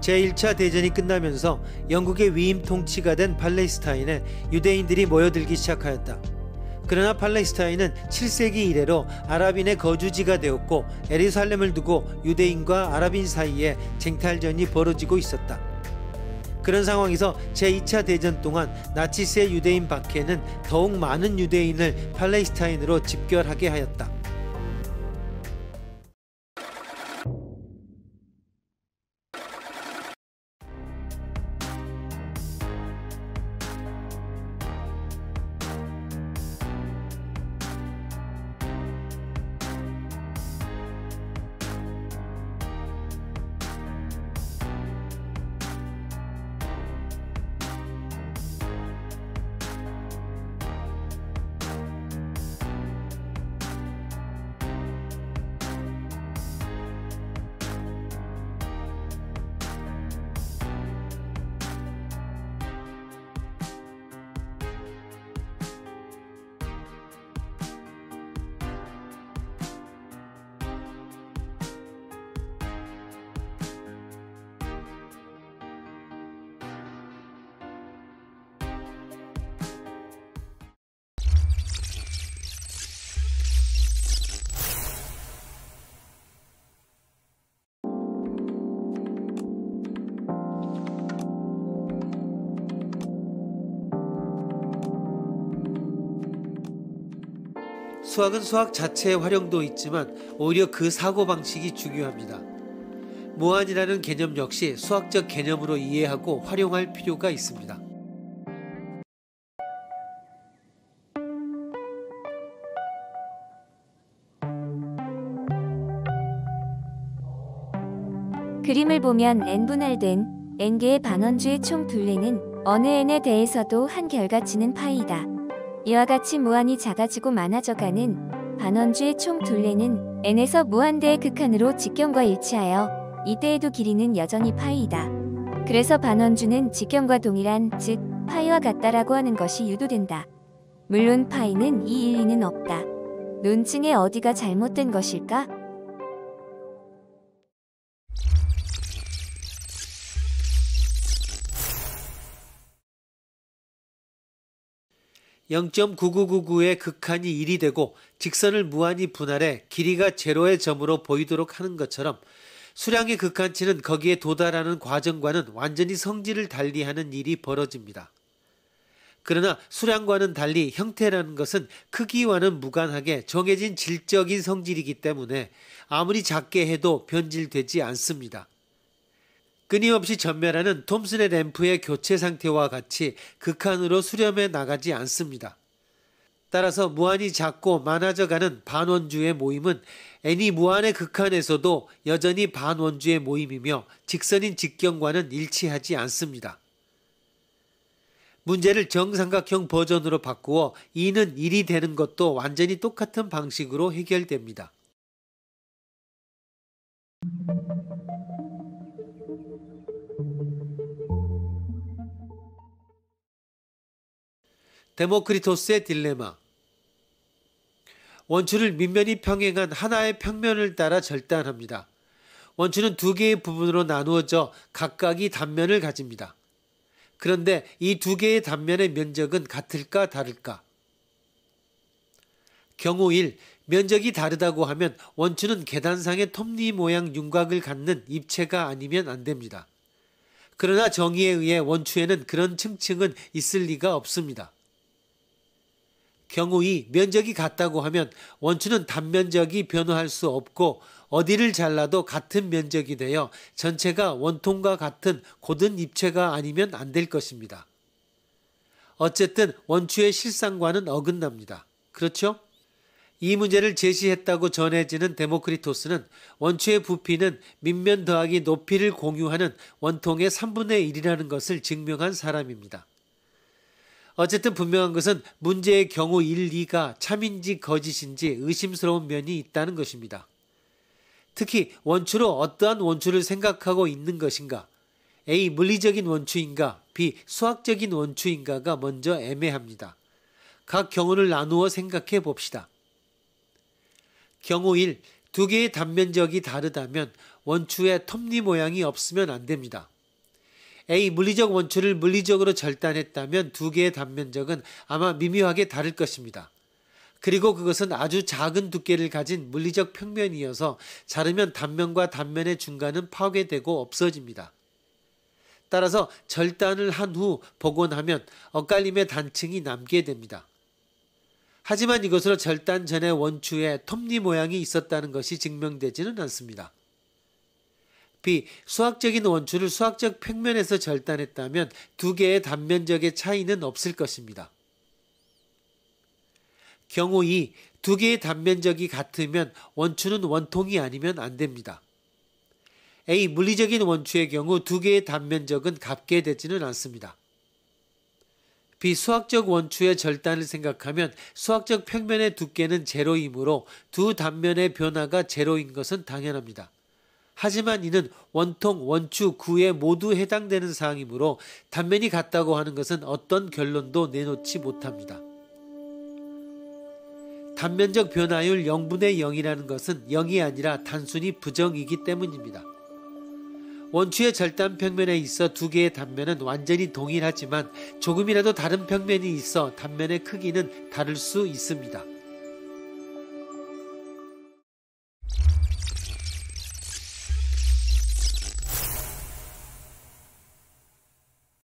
제1차 대전이 끝나면서 영국의 위임 통치가 된 팔레스타인에 유대인들이 모여들기 시작하였다. 그러나 팔레스타인은 7세기 이래로 아랍인의 거주지가 되었고 예루살렘을 두고 유대인과 아랍인 사이에 쟁탈전이 벌어지고 있었다. 그런 상황에서 제2차 대전 동안 나치스의 유대인 박해는 더욱 많은 유대인을 팔레스타인으로 집결하게 하였다. 수학은 수학 자체의 활용도 있지만 오히려 그 사고방식이 중요합니다. 무한이라는 개념 역시 수학적 개념으로 이해하고 활용할 필요가 있습니다. 그림을 보면 n분할된 n개의 반원주의 총 둘레는 어느 n에 대해서도 한결같이는 파이다. 이와 같이 무한히 작아지고 많아져가는 반원주의 총 둘레는 n에서 무한대의 극한으로 직경과 일치하여 이때에도 길이는 여전히 파이다. 그래서 반원주는 직경과 동일한 즉 파이와 같다라고 하는 것이 유도된다. 물론 파이는 이 일리는 없다. 논증의 어디가 잘못된 것일까? (0.9999의) 극한이 1이 되고 직선을 무한히 분할해 길이가 제로의 점으로 보이도록 하는 것처럼 수량의 극한치는 거기에 도달하는 과정과는 완전히 성질을 달리하는 일이 벌어집니다. 그러나 수량과는 달리 형태라는 것은 크기와는 무관하게 정해진 질적인 성질이기 때문에 아무리 작게 해도 변질되지 않습니다. 끊임없이 전멸하는 톰슨의 램프의 교체 상태와 같이 극한으로 수렴해 나가지 않습니다. 따라서 무한히 작고 많아져가는 반원주의 모임은 n이 무한의 극한에서도 여전히 반원주의 모임이며 직선인 직경과는 일치하지 않습니다. 문제를 정삼각형 버전으로 바꾸어 2는 1이 되는 것도 완전히 똑같은 방식으로 해결됩니다. 데모크리토스의 딜레마. 원추를 밑면이 평행한 하나의 평면을 따라 절단합니다. 원추는 두 개의 부분으로 나누어져 각각이 단면을 가집니다. 그런데 이 두 개의 단면의 면적은 같을까 다를까? 경우 1. 면적이 다르다고 하면 원추는 계단상의 톱니 모양 윤곽을 갖는 입체가 아니면 안 됩니다. 그러나 정의에 의해 원추에는 그런 층층은 있을 리가 없습니다. 경우 2. 면적이 같다고 하면 원추는 단면적이 변화할 수 없고 어디를 잘라도 같은 면적이 되어 전체가 원통과 같은 곧은 입체가 아니면 안 될 것입니다. 어쨌든 원추의 실상과는 어긋납니다. 그렇죠? 이 문제를 제시했다고 전해지는 데모크리토스는 원추의 부피는 밑면 더하기 높이를 공유하는 원통의 3분의 1이라는 것을 증명한 사람입니다. 어쨌든 분명한 것은 문제의 경우 1, 2가 참인지 거짓인지 의심스러운 면이 있다는 것입니다. 특히 원추로 어떠한 원추를 생각하고 있는 것인가? A. 물리적인 원추인가? B. 수학적인 원추인가가 먼저 애매합니다. 각 경우를 나누어 생각해 봅시다. 경우 1. 두 개의 단면적이 다르다면 원추에 톱니 모양이 없으면 안 됩니다. A. 물리적 원추를 물리적으로 절단했다면 두 개의 단면적은 아마 미묘하게 다를 것입니다. 그리고 그것은 아주 작은 두께를 가진 물리적 평면이어서 자르면 단면과 단면의 중간은 파괴되고 없어집니다. 따라서 절단을 한 후 복원하면 엇갈림의 단층이 남게 됩니다. 하지만 이것으로 절단 전에 원추에 톱니 모양이 있었다는 것이 증명되지는 않습니다. B. 수학적인 원추를 수학적 평면에서 절단했다면 두 개의 단면적의 차이는 없을 것입니다. 경우 2. 두 개의 단면적이 같으면 원추는 원통이 아니면 안 됩니다. A. 물리적인 원추의 경우 두 개의 단면적은 같게 되지는 않습니다. B. 수학적 원추의 절단을 생각하면 수학적 평면의 두께는 제로이므로 두 단면의 변화가 제로인 것은 당연합니다. 하지만 이는 원통, 원추, 구에 모두 해당되는 사항이므로 단면이 같다고 하는 것은 어떤 결론도 내놓지 못합니다. 단면적 변화율 0분의 0이라는 것은 0이 아니라 단순히 부정이기 때문입니다. 원추의 절단 평면에 있어 두 개의 단면은 완전히 동일하지만 조금이라도 다른 평면이 있어 단면의 크기는 다를 수 있습니다.